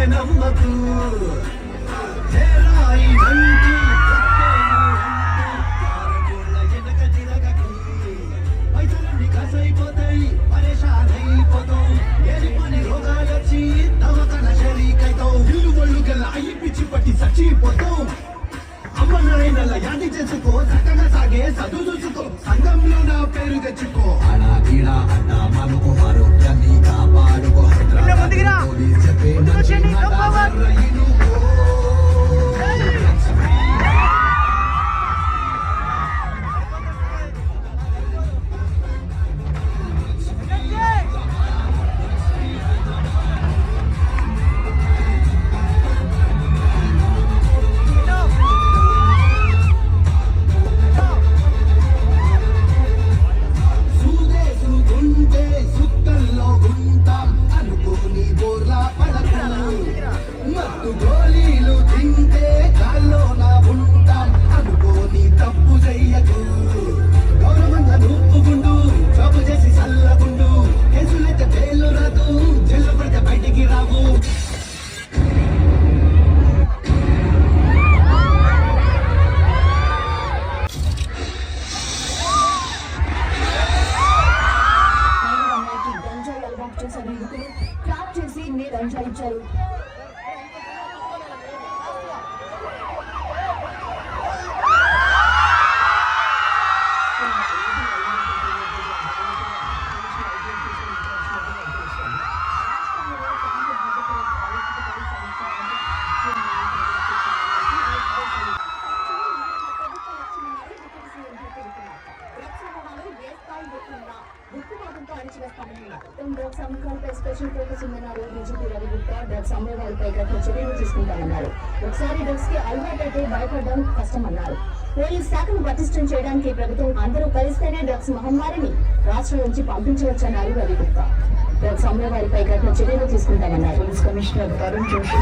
నమ్మకు కసైపోతాయి పరేషాన్ అయిపోతావు ఏది పని రోగాలు వచ్చి దవకన షరీకైతావు ఇల్లు ఒళ్ళు గల్ల అయ్యి పిచ్చి పట్టి చచ్చిపోతావు అమ్మ నాయనల యాది చేసుకో చక్కగా సాగే చదువు చూసుకో సంఘంలో నా పేరు తెచ్చుకో అలా గీడా అడ్డ మనుకు ఆరోగ్యాన్ని కాపాడుకో చెప్పే గోళీలు తింటే గాల్లో నా ఉంటాం అనుకోని తప్పు చెయ్యకు గౌరవంగా నూపుకుంటూ జాబు చేసి చల్లకుండు కేసులైతే జైలు రాదు జైలు పడితే బయటికి రావు గంజాయి అలవాటు చేసిన యువకులు ట్రాప్ చేసి గంజాయిచ్చారు. డ్రగ్స్ అమ్మకాలపై స్పెషల్ ఫోకస్ ఉందన్నారు డీజీపీ రవి గుప్తా. డ్రగ్స్ అమ్మే వారిపై కఠిన చర్యలు తీసుకుంటామన్నారు. ఒకసారి డ్రగ్స్ కి అలవాటైతే భయపడడం కష్టమన్నారు. పోలీస్ శాఖను పటిష్టం చేయడానికి ప్రభుత్వం అందరూ కలిస్తేనే డ్రగ్స్ మహమ్మారిని రాష్ట్రం నుంచి పంపించవచ్చన్నారు రవి గుప్తా. డ్రగ్స్ అమ్మే వారిపై కఠిన చర్యలు తీసుకుంటామన్నారు. Police commissioner Tarun Joshi